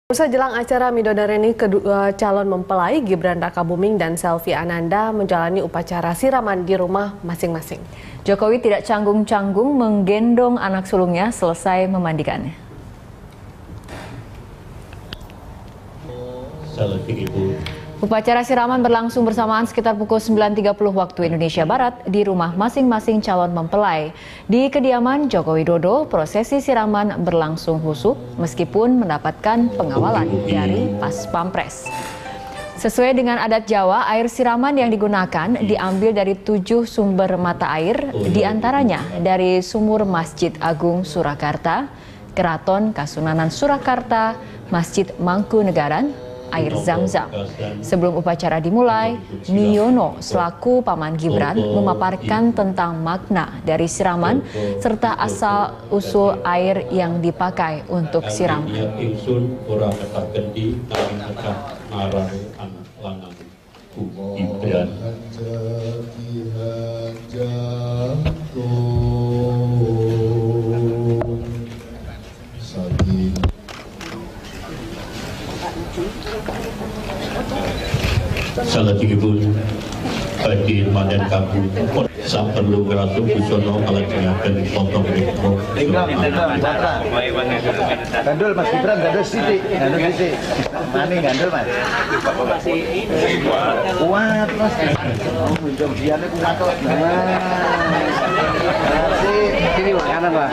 Usai jelang acara midodareni, kedua calon mempelai Gibran Rakabuming dan Selvi Ananda menjalani upacara siraman di rumah masing-masing. Jokowi tidak canggung-canggung menggendong anak sulungnya selesai memandikannya. Upacara siraman berlangsung bersamaan sekitar pukul 9.30 waktu Indonesia Barat di rumah masing-masing calon mempelai. Di kediaman Joko Widodo, prosesi siraman berlangsung khusyuk meskipun mendapatkan pengawalan dari Pas Pampres. Sesuai dengan adat Jawa, air siraman yang digunakan diambil dari 7 sumber mata air, diantaranya dari Sumur Masjid Agung Surakarta, Keraton Kasunanan Surakarta, Masjid Mangkunegaran, air Zam-Zam. Sebelum upacara dimulai, Niono selaku paman Gibran memaparkan tentang makna dari siraman serta asal-usul air yang dipakai untuk siraman. Salajengipun badhe manten kabu saperlu ratu busana kalajengaken potong retro. Gandul Mas Gibran, gandul sithik. Mani gandul Mas. Kuat Mas. Oh, jombiane kuat kok. Sini Mas, kanan Mas.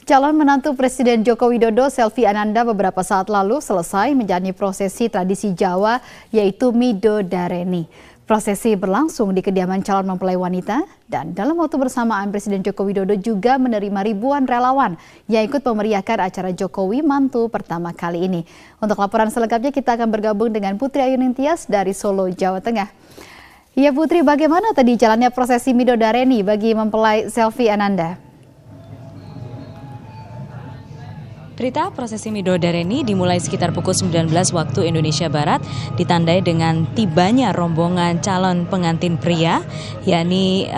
Calon menantu Presiden Joko Widodo, Selvi Ananda, beberapa saat lalu selesai menjalani prosesi tradisi Jawa yaitu midodareni. Prosesi berlangsung di kediaman calon mempelai wanita dan dalam waktu bersamaan Presiden Joko Widodo juga menerima ribuan relawan yang ikut memeriahkan acara Jokowi Mantu pertama kali ini. Untuk laporan selengkapnya kita akan bergabung dengan Putri Ayu Nintias dari Solo, Jawa Tengah. Ya Putri, bagaimana tadi jalannya prosesi midodareni bagi mempelai Selvi Ananda? Prita, prosesi midodareni dimulai sekitar pukul 19 waktu Indonesia Barat, ditandai dengan tibanya rombongan calon pengantin pria, yakni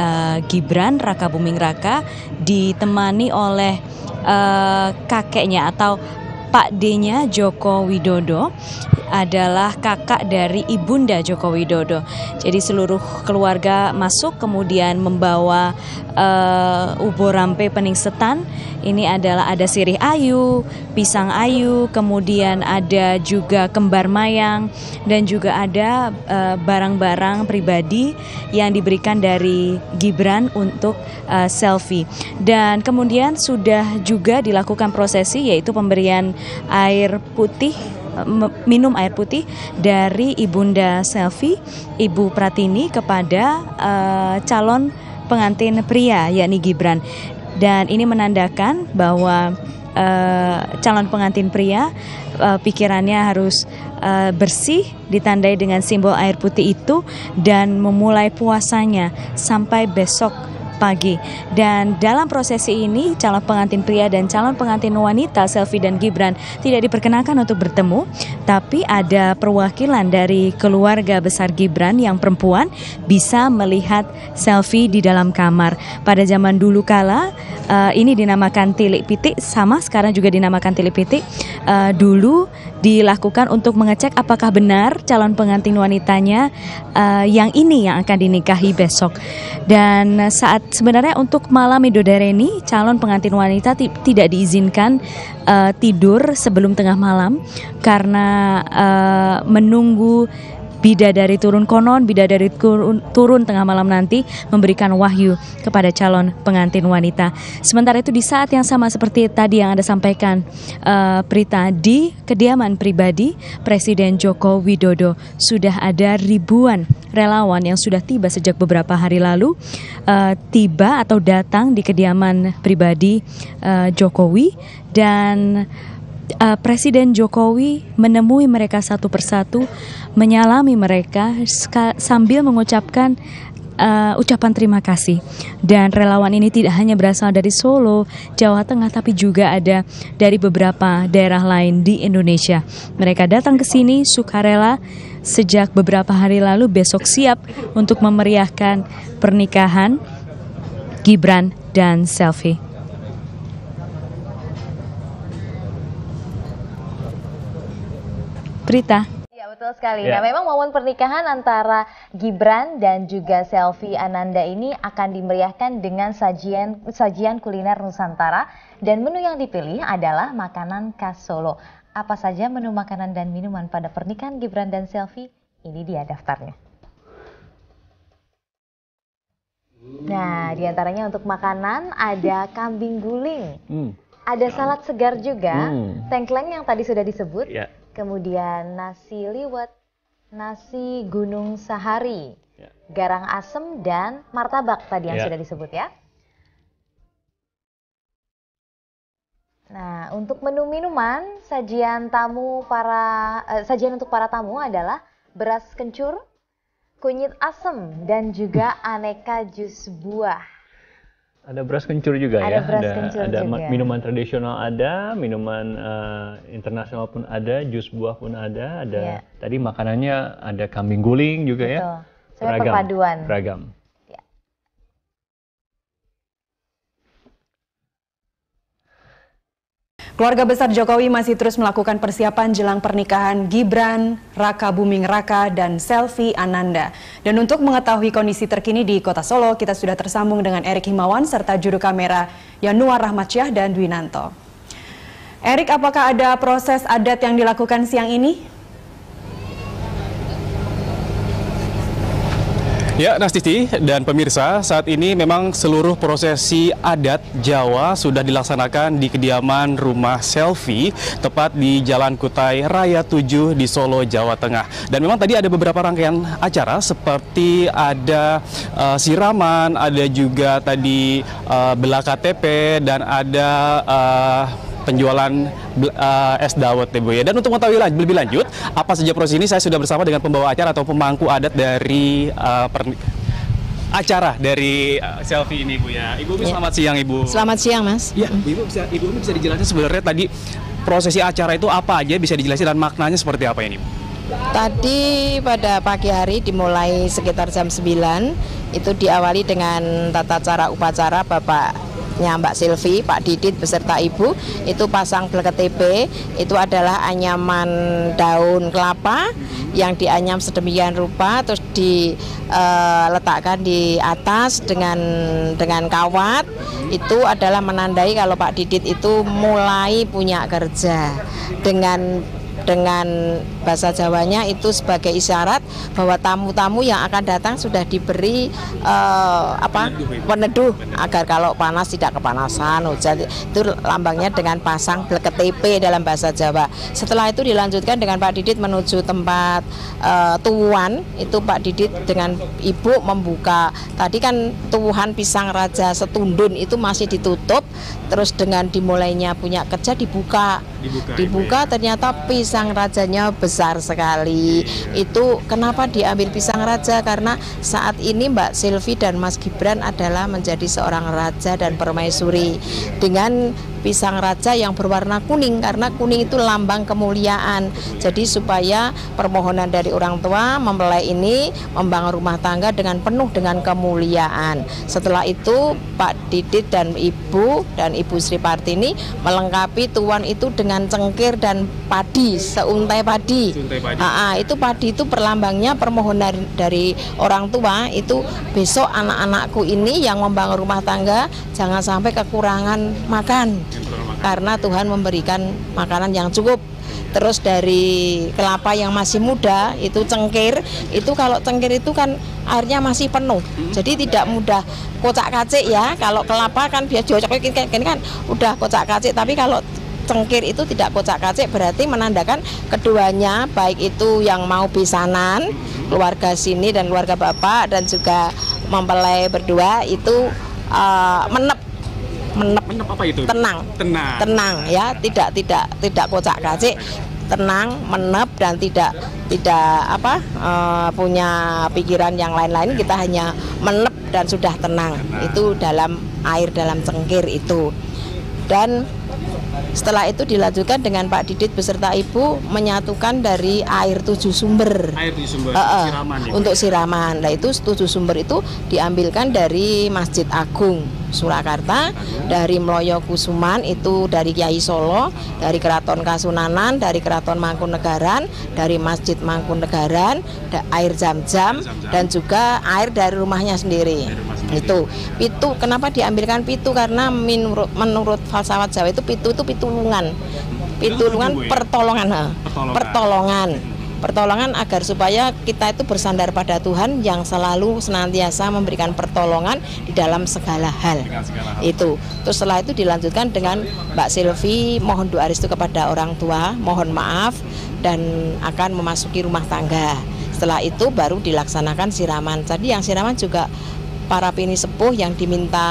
Gibran Rakabuming Raka, ditemani oleh kakeknya atau Pak D-nya Joko Widodo, adalah kakak dari ibunda Joko Widodo. Jadi seluruh keluarga masuk kemudian membawa ubo rampe pening setan. Ini adalah ada sirih ayu, pisang ayu, kemudian ada juga kembar mayang dan juga ada barang-barang pribadi yang diberikan dari Gibran untuk Selvi. Dan kemudian sudah juga dilakukan prosesi yaitu pemberian air putih, minum air putih dari ibunda Selvi, Ibu Pratini, kepada calon pengantin pria yakni Gibran. Dan ini menandakan bahwa calon pengantin pria pikirannya harus bersih, ditandai dengan simbol air putih itu, dan memulai puasanya sampai besok pagi. Dan dalam prosesi ini calon pengantin pria dan calon pengantin wanita Selvi dan Gibran tidak diperkenankan untuk bertemu, tapi ada perwakilan dari keluarga besar Gibran yang perempuan bisa melihat Selvi di dalam kamar. Pada zaman dulu kala ini dinamakan tilik pitik, sama sekarang juga dinamakan tilik pitik. Dulu dilakukan untuk mengecek apakah benar calon pengantin wanitanya yang ini yang akan dinikahi besok. Dan saat sebenarnya untuk malam midodareni, calon pengantin wanita tidak diizinkan tidur sebelum tengah malam karena menunggu bidadari turun. Konon bidadari turun tengah malam nanti memberikan wahyu kepada calon pengantin wanita. Sementara itu di saat yang sama seperti tadi yang Anda sampaikan, Prita, di kediaman pribadi Presiden Joko Widodo sudah ada ribuan relawan yang sudah tiba sejak beberapa hari lalu, tiba atau datang di kediaman pribadi Jokowi, dan Presiden Jokowi menemui mereka satu persatu, menyalami mereka sambil mengucapkan ucapan terima kasih. Dan relawan ini tidak hanya berasal dari Solo, Jawa Tengah, tapi juga ada dari beberapa daerah lain di Indonesia. Mereka datang ke sini sukarela sejak beberapa hari lalu besok siap untuk memeriahkan pernikahan Gibran dan Selvi. Prita. Ya, betul sekali. Nah, memang momen pernikahan antara Gibran dan juga Selvi Ananda ini akan dimeriahkan dengan sajian kuliner Nusantara, dan menu yang dipilih adalah makanan khas Solo. Apa saja menu makanan dan minuman pada pernikahan Gibran dan Selvi? Ini dia daftarnya. Nah, diantaranya untuk makanan ada kambing guling, ada salad segar juga, tengkleng yang tadi sudah disebut, kemudian nasi liwet, nasi gunung sahari, garang asem, dan martabak tadi yang sudah disebut ya. Nah, untuk menu minuman, sajian untuk para tamu adalah beras kencur, kunyit asem, dan juga aneka jus buah. Ada beras kencur juga ada ya. Beras kencur ada juga. Minuman tradisional ada, minuman internasional pun ada, jus buah pun ada. Tadi makanannya ada kambing guling juga. Betul. Ya. Saya perpaduan. Beragam. Ya. Keluarga besar Jokowi masih terus melakukan persiapan jelang pernikahan Gibran Raka Buming Raka dan Selvi Ananda. Dan untuk mengetahui kondisi terkini di Kota Solo, kita sudah tersambung dengan Erik Himawan serta juru kamera Yanuar Rahmatsyah dan Dwinanto. Erik, apakah ada proses adat yang dilakukan siang ini? Ya, Nastiti dan pemirsa, saat ini memang seluruh prosesi adat Jawa sudah dilaksanakan di kediaman rumah Selvi, tepat di Jalan Kutai Raya 7 di Solo, Jawa Tengah. Dan memang tadi ada beberapa rangkaian acara seperti ada siraman, ada juga tadi belah KTP, dan ada penjualan es dawet ya Bu ya. Dan untuk mengetahui lebih lanjut apa saja proses ini, saya sudah bersama dengan pembawa acara atau pemangku adat dari acara dari Selvi ini Bu ya. Ibu, selamat siang Ibu. Selamat siang Mas. Ya, Ibu bisa dijelaskan sebenarnya tadi prosesi acara itu apa aja, bisa dijelasin dan maknanya seperti apa ini Bu? Tadi pada pagi hari dimulai sekitar jam 9, itu diawali dengan tata cara upacara Mbak Selvi, Pak Didit beserta Ibu, itu pasang KTP. Itu adalah anyaman daun kelapa yang dianyam sedemikian rupa, terus diletakkan di atas dengan kawat. Itu adalah menandai kalau Pak Didit itu mulai punya kerja. Dengan bahasa Jawanya itu sebagai isyarat bahwa tamu-tamu yang akan datang sudah diberi peneduh agar kalau panas tidak kepanasan, hujan. Itu lambangnya dengan pasang KTP dalam bahasa Jawa. Setelah itu dilanjutkan dengan Pak Didit menuju tempat tuwuhan. Itu Pak Didit dengan Ibu membuka. Tadi kan tuwuhan pisang raja setundun itu masih ditutup, terus dengan dimulainya punya kerja dibuka ternyata pisang rajanya besar sekali. Itu kenapa diambil pisang raja? Karena saat ini Mbak Selvi dan Mas Gibran adalah menjadi seorang raja dan permaisuri dengan pisang raja yang berwarna kuning, karena kuning itu lambang kemuliaan. Jadi supaya permohonan dari orang tua mempelai ini membangun rumah tangga dengan penuh dengan kemuliaan. Setelah itu Pak Didit dan Ibu Sri Partini melengkapi tuan itu dengan cengkir dan padi, seuntai padi. Itu padi itu perlambangnya permohonan dari orang tua, itu besok anak-anakku ini yang membangun rumah tangga jangan sampai kekurangan makan, karena Tuhan memberikan makanan yang cukup. Terus dari kelapa yang masih muda itu cengkir, itu kalau cengkir itu kan airnya masih penuh, jadi tidak mudah kocak kacik ya. Kalau kelapa kan biar cocok ini kan udah kocak kacik, tapi kalau cengkir itu tidak kocak kacik, berarti menandakan keduanya, baik itu yang mau besanan, keluarga sini dan keluarga bapak dan juga mempelai berdua itu menep apa itu? Tenang ya, tidak kocak kacik, tenang, menep, dan tidak punya pikiran yang lain-lain. Kita hanya menep dan sudah tenang. Itu dalam air, dalam cengkir itu. Dan Setelah itu dilanjutkan dengan Pak Didit beserta Ibu menyatukan dari air 7 sumber. Air 7 sumber siraman, ya, untuk siraman. Nah itu 7 sumber itu diambilkan dari Masjid Agung Surakarta, dari Mloyo Kusuman itu dari Kiai Solo, dari Keraton Kasunanan, dari Keraton Mangkunegaran, dari Masjid Mangkunegaran, air Zam-Zam, dan juga air dari rumahnya sendiri. Itu kenapa diambilkan pitu, karena menurut falsafat Jawa itu pitu itu pitulungan pertolongan agar supaya kita itu bersandar pada Tuhan yang selalu senantiasa memberikan pertolongan di dalam segala hal. Itu terus setelah itu dilanjutkan dengan Mbak Silvi mohon doa restu kepada orang tua, mohon maaf dan akan memasuki rumah tangga. Setelah itu baru dilaksanakan siraman. Jadi yang siraman juga para pini sepuh yang diminta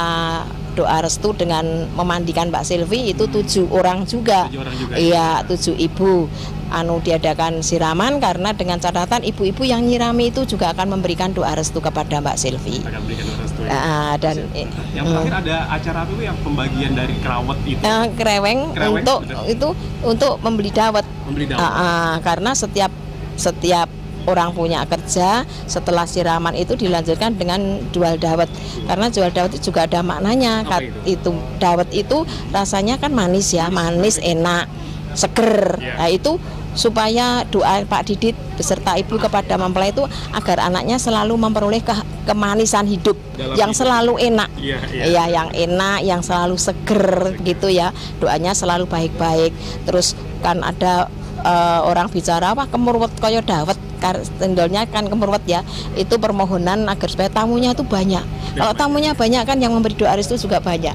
doa restu dengan memandikan Mbak Silvi itu 7 orang juga. Iya, 7 ibu. Diadakan siraman karena dengan catatan ibu-ibu yang nyirami itu juga akan memberikan doa restu kepada Mbak Silvi. Dan yang terakhir ada acara apa yang pembagian dari kerawat itu? Kreweng untuk itu untuk membeli dawet. Karena setiap orang punya kerja, setelah siraman itu dilanjutkan dengan jual dawet. Karena jual dawet itu juga ada maknanya. Itu dawet itu rasanya kan manis ya, manis, enak, seger. Nah itu supaya doa Pak Didit beserta Ibu kepada mempelai itu agar anaknya selalu memperoleh kemanisan hidup yang selalu enak. Ya, yang enak, yang selalu seger gitu ya. Doanya selalu baik-baik. Terus kan ada orang bicara apa kemurwet koyo dawet, tendolnya kan kemurwet ya. Itu permohonan agar supaya tamunya itu banyak. Kalau tamunya banyak kan yang memberi doa restu juga banyak.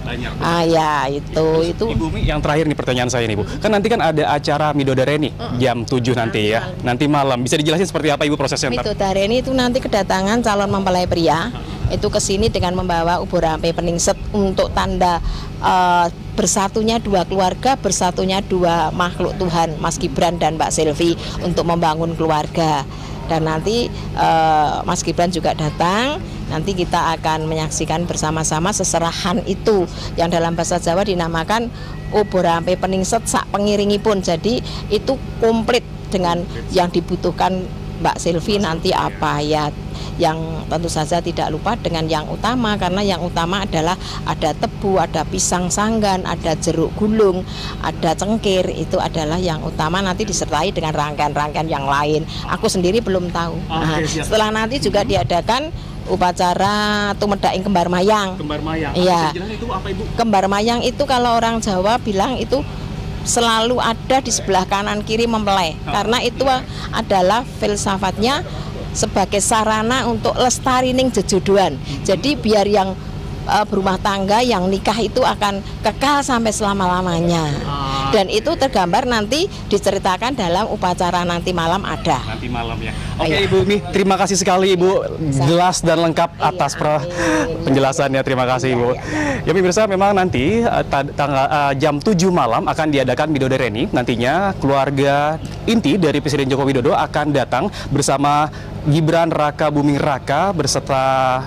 Ya itu. Ibu Mi, yang terakhir nih pertanyaan saya nih Bu. Kan nanti kan ada acara Midodareni jam 7 nanti ya. Nanti malam. Bisa dijelasin seperti apa Ibu prosesnya? Midodareni itu nanti kedatangan calon mempelai pria. Itu kesini dengan membawa ubur ampe peningset untuk tanda bersatunya 2 keluarga, bersatunya 2 makhluk Tuhan, Mas Gibran dan Mbak Silvi untuk membangun keluarga. Dan nanti Mas Gibran juga datang. Nanti kita akan menyaksikan bersama-sama seserahan itu yang dalam bahasa Jawa dinamakan ubur ampe peningset sak pengiringipun. Jadi itu komplit dengan yang dibutuhkan Mbak Silvi nanti apa ya. Yang tentu saja tidak lupa dengan yang utama, karena yang utama adalah ada tebu, ada pisang sanggan, ada jeruk gulung, ada cengkir. Itu adalah yang utama, nanti disertai dengan rangkaian-rangkaian yang lain. Aku sendiri belum tahu. Setelah nanti juga diadakan upacara tumedaing kembar mayang. Kembar mayang. Iya. Itu apa Ibu? Kembar mayang itu kalau orang Jawa bilang itu selalu ada di sebelah kanan kiri mempelai. Karena itu adalah filsafatnya sebagai sarana untuk lestari ning jejodohan. Jadi biar yang berumah tangga, yang nikah itu akan kekal sampai selama-lamanya. Dan itu tergambar nanti diceritakan dalam upacara nanti malam ada. Nanti malam ya. Oke Ibu Mi, terima kasih sekali Ibu, jelas dan lengkap atas penjelasannya. Terima kasih Ibu. Ya pemirsa, memang nanti jam 7 malam akan diadakan Midodareni. Nantinya keluarga inti dari Presiden Joko Widodo akan datang bersama Gibran Raka Buming Raka beserta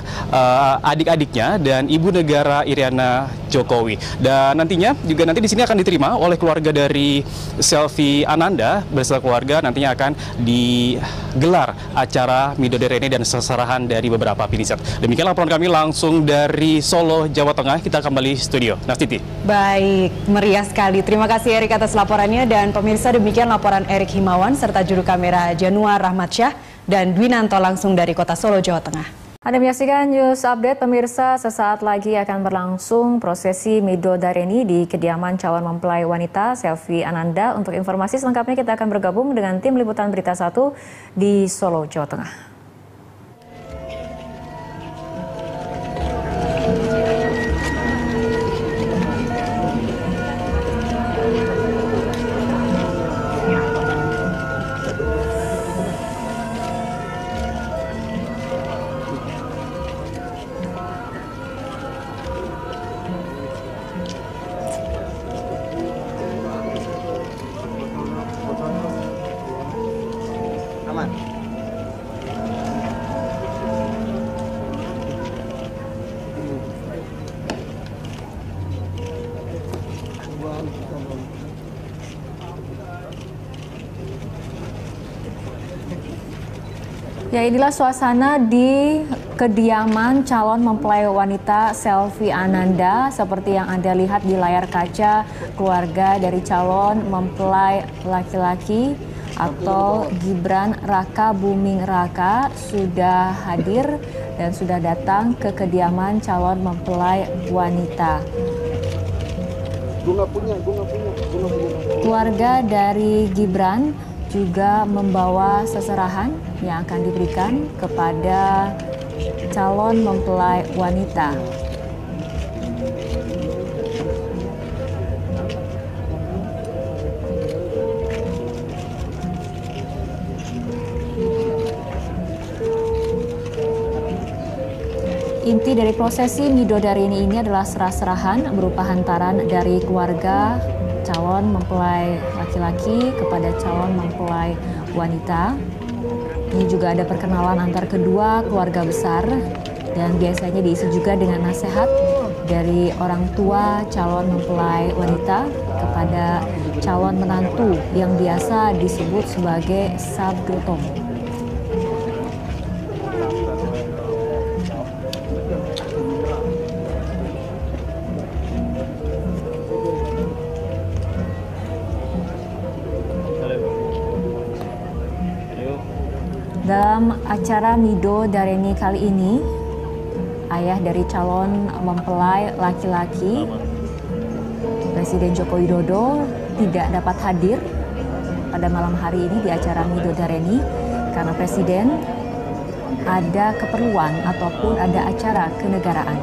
adik-adiknya dan Ibu Negara Iriana Jokowi. Dan nantinya juga nanti di sini akan diterima oleh keluarga dari Selvi Ananda beserta keluarga. Nantinya akan digelar acara Midodareni dan seserahan dari beberapa piniset. Demikian laporan kami langsung dari Solo, Jawa Tengah. Kita kembali studio. Nastiti. Baik, meriah sekali. Terima kasih Erik atas laporannya, dan pemirsa demikian laporan Erik Himawan serta juru kamera Januar Rahmatsyah dan Dwinanto langsung dari Kota Solo, Jawa Tengah. Anda menyaksikan News Update, pemirsa. Sesaat lagi akan berlangsung prosesi Midodareni di kediaman calon mempelai wanita Selvi Ananda. Untuk informasi selengkapnya kita akan bergabung dengan tim Liputan Berita 1 di Solo, Jawa Tengah. Ya, inilah suasana di kediaman calon mempelai wanita Selvi Ananda. Seperti yang Anda lihat di layar kaca, keluarga dari calon mempelai laki-laki atau Gibran Raka Buming Raka sudah hadir dan sudah datang ke kediaman calon mempelai wanita. Keluarga dari Gibran juga membawa seserahan yang akan diberikan kepada calon mempelai wanita. Inti dari prosesi midodareni ini adalah serah-serahan berupa hantaran dari keluarga calon mempelai laki-laki kepada calon mempelai wanita. Ini juga ada perkenalan antar kedua keluarga besar dan biasanya diisi juga dengan nasihat dari orang tua calon mempelai wanita kepada calon menantu yang biasa disebut sebagai sabdotong. Dalam acara midodareni kali ini, ayah dari calon mempelai laki-laki, Presiden Joko Widodo, tidak dapat hadir pada malam hari ini di acara midodareni karena Presiden ada keperluan ataupun ada acara kenegaraan.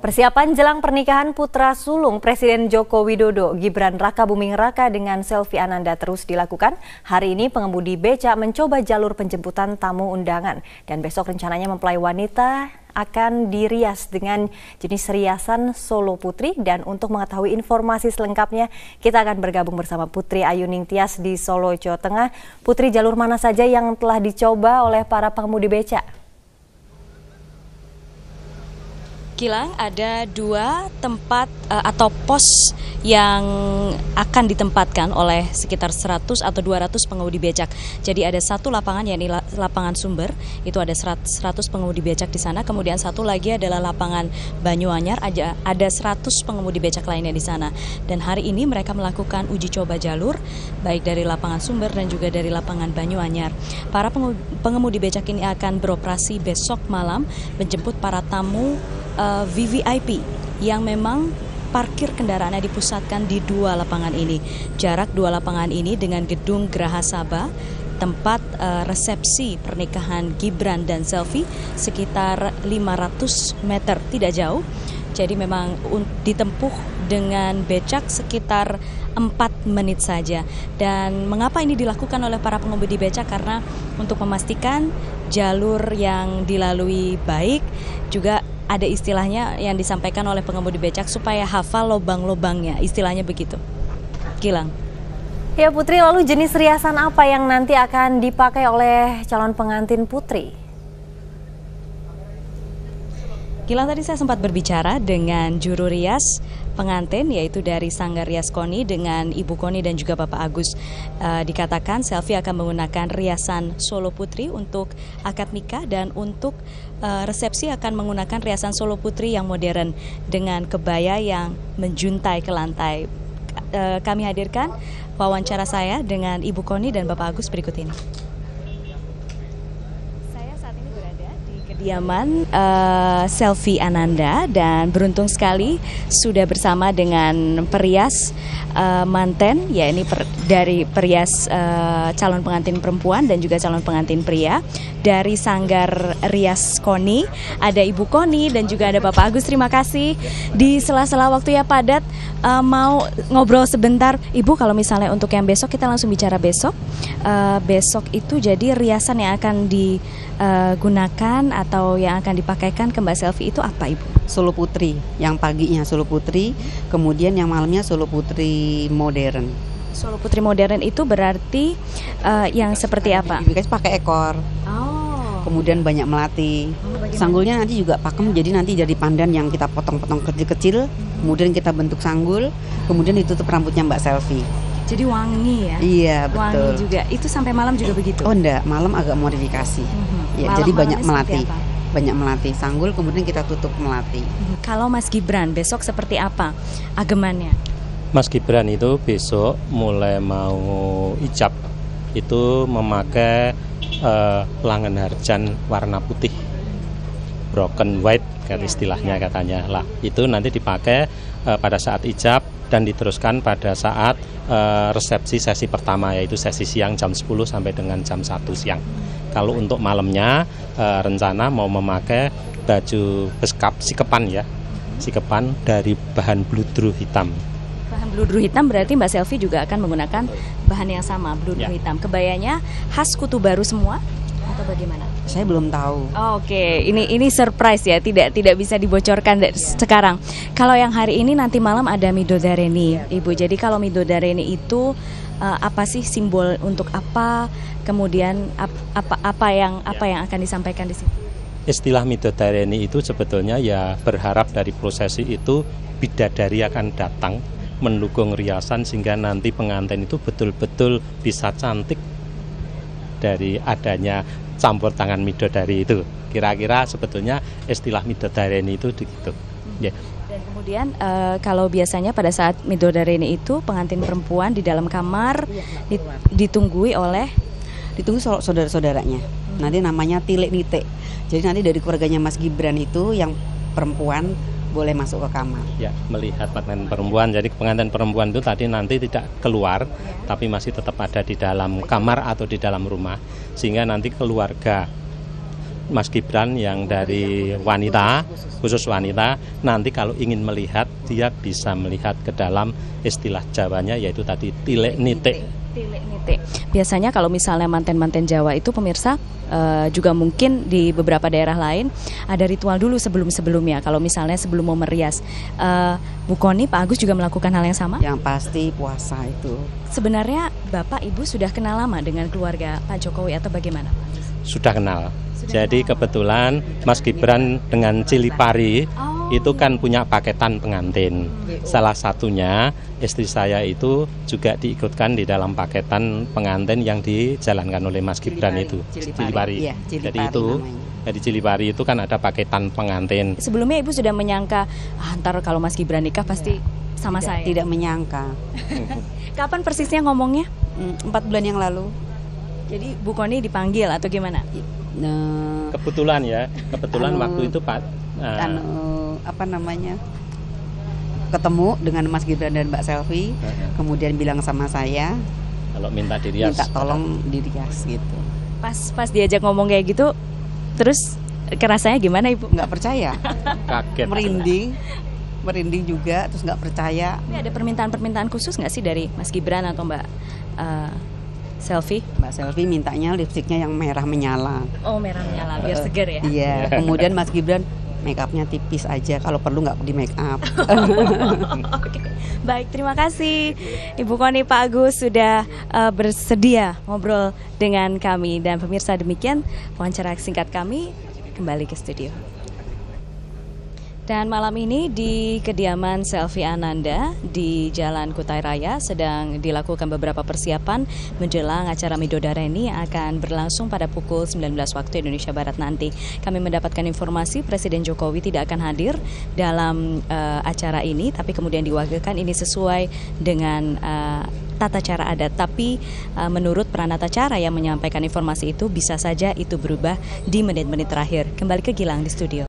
Persiapan jelang pernikahan putra sulung Presiden Joko Widodo, Gibran Raka Buming Raka dengan Selvi Ananda terus dilakukan. Hari ini pengemudi beca mencoba jalur penjemputan tamu undangan dan besok rencananya mempelai wanita akan dirias dengan jenis riasan Solo Putri. Dan untuk mengetahui informasi selengkapnya, kita akan bergabung bersama Putri Ayuning Tias di Solo, Jawa Tengah. Putri, jalur mana saja yang telah dicoba oleh para pengemudi beca? Gilang, ada dua tempat atau pos yang akan ditempatkan oleh sekitar 100 atau 200 pengemudi becak. Jadi ada satu lapangan, yakni lapangan Sumber, itu ada 100 pengemudi becak di sana. Kemudian satu lagi adalah lapangan Banyuanyar, ada 100 pengemudi becak lainnya di sana. Dan hari ini mereka melakukan uji coba jalur, baik dari lapangan Sumber dan juga dari lapangan Banyuanyar. Para pengemudi becak ini akan beroperasi besok malam, menjemput para tamu VVIP yang memang parkir kendaraannya dipusatkan di dua lapangan ini. Jarak dua lapangan ini dengan gedung Geraha Sabah, tempat resepsi pernikahan Gibran dan Selvi, sekitar 500 meter, tidak jauh. Jadi memang ditempuh dengan becak sekitar 4 menit saja. Dan mengapa ini dilakukan oleh para pengemudi becak? Karena untuk memastikan jalur yang dilalui baik, juga ada istilahnya yang disampaikan oleh pengemudi becak supaya hafal lobang-lobangnya, istilahnya begitu. Gilang. Ya Putri, lalu jenis riasan apa yang nanti akan dipakai oleh calon pengantin Putri? Gilang, tadi saya sempat berbicara dengan juru rias pengantin, yaitu dari Sanggar Rias Koni dengan Ibu Koni dan juga Bapak Agus. Dikatakan Selvi akan menggunakan riasan Solo Putri untuk akad nikah, dan untuk resepsi akan menggunakan riasan Solo Putri yang modern dengan kebaya yang menjuntai ke lantai. Kami hadirkan wawancara saya dengan Ibu Koni dan Bapak Agus berikut ini. Saya saat ini berada di kediaman Selvi Ananda dan beruntung sekali sudah bersama dengan perias manten, ya ini dari perias calon pengantin perempuan dan juga calon pengantin pria dari Sanggar Rias Koni. Ada Ibu Koni dan juga ada Bapak Agus. Terima kasih. Di sela-sela waktu ya padat, mau ngobrol sebentar. Ibu, kalau misalnya untuk yang besok, kita langsung bicara besok. Besok itu jadi riasan yang akan digunakan atau yang akan dipakaikan ke Mbak Selvi itu apa, Ibu? Solo Putri, yang paginya Solo Putri, kemudian yang malamnya Solo Putri modern. Solo Putri modern itu berarti yang seperti apa? Pakai ekor. Kemudian banyak melati. Sanggulnya nanti juga pakem, jadi nanti jadi pandan yang kita potong-potong kecil-kecil, kemudian kita bentuk sanggul, kemudian ditutup rambutnya Mbak Selvi. Jadi wangi ya? Iya, betul. Wangi juga. Itu sampai malam juga begitu? Oh enggak, malam agak modifikasi. Ya, jadi banyak melati. Banyak melati, sanggul kemudian kita tutup melati. Kalau Mas Gibran besok seperti apa agemannya? Mas Gibran itu besok mulai mau ijab itu memakai langen harjan warna putih, broken white kan istilahnya katanya lah. Itu nanti dipakai pada saat ijab dan diteruskan pada saat resepsi sesi pertama, yaitu sesi siang jam 10 sampai dengan jam 1 siang. Kalau untuk malamnya rencana mau memakai baju beskap sikepan ya, sikepan dari bahan bludru hitam. Bahan bludru hitam berarti Mbak Selvi juga akan menggunakan bahan yang sama, bludru hitam. Kebayanya khas Kutu Baru semua atau bagaimana? Saya belum tahu. Oke, ini surprise ya, tidak bisa dibocorkan sekarang. Kalau yang hari ini nanti malam ada Midodareni, Ibu. Jadi kalau Midodareni itu apa sih simbol untuk apa? Kemudian apa yang akan disampaikan di sini? Istilah Midodareni itu sebetulnya ya berharap dari prosesi itu bidadari akan datang mendukung riasan sehingga nanti pengantin itu betul-betul bisa cantik dari adanya campur tangan Midodari itu. Kira-kira sebetulnya istilah Midodareni itu begitu. Ya. Dan kemudian kalau biasanya pada saat Midodareni itu pengantin perempuan di dalam kamar ditunggu saudara-saudaranya. Nanti namanya Tilek Nite. Jadi nanti dari keluarganya Mas Gibran itu yang perempuan boleh masuk ke kamar. Ya, melihat pengantin perempuan. Jadi pengantin perempuan itu tadi nanti tidak keluar, tapi masih tetap ada di dalam kamar atau di dalam rumah. Sehingga nanti keluarga Mas Gibran yang dari wanita, khusus wanita, nanti kalau ingin melihat, dia bisa melihat ke dalam istilah Jawanya, yaitu tadi Tilek Nite. Biasanya kalau misalnya manten-manten Jawa itu pemirsa juga mungkin di beberapa daerah lain ada ritual dulu sebelumnya. Kalau misalnya sebelum mau merias, Bu Koni, Pak Agus juga melakukan hal yang sama? Yang pasti puasa itu. Sebenarnya Bapak Ibu sudah kenal lama dengan keluarga Pak Jokowi atau bagaimana? Sudah kenal. Jadi kebetulan Mas Gibran dengan Cilipari itu kan punya paketan pengantin. Salah satunya istri saya itu juga diikutkan di dalam paketan pengantin yang dijalankan oleh Mas Gibran itu. Cilipari. Iya, Cilipari. Jadi itu dari Cilipari itu kan ada paketan pengantin. Sebelumnya Ibu sudah menyangka ntar kalau Mas Gibran nikah pasti sama saya. Tidak menyangka. Kapan persisnya ngomongnya? 4 bulan yang lalu. Jadi Bu Koni dipanggil atau gimana? Kebetulan waktu itu Pak ketemu dengan Mas Gibran dan Mbak Selvi, kemudian bilang sama saya kalau minta dirias, minta tolong dirias gitu. Pas diajak ngomong kayak gitu, terus kerasanya gimana Ibu? Nggak percaya, kaget, merinding juga, terus nggak percaya. Tapi ada permintaan khusus nggak sih dari Mas Gibran atau Mbak Selvi? Mbak Selvi mintanya lipstiknya yang merah menyala. Oh, merah menyala biar seger ya? Iya. Kemudian Mas Gibran make upnya tipis aja, kalau perlu nggak di make up. Oke. Baik, terima kasih Ibu Koni, Pak Agus sudah bersedia ngobrol dengan kami. Dan pemirsa, demikian wawancara singkat kami, kembali ke studio. Dan malam ini di kediaman Selvi Ananda di Jalan Kutai Raya sedang dilakukan beberapa persiapan menjelang acara Midodareni yang akan berlangsung pada pukul 19 waktu Indonesia Barat nanti. Kami mendapatkan informasi Presiden Jokowi tidak akan hadir dalam acara ini, tapi kemudian diwakilkan ini sesuai dengan tata cara adat. Tapi menurut peranata cara yang menyampaikan informasi itu, bisa saja itu berubah di menit-menit terakhir. Kembali ke Gilang di studio.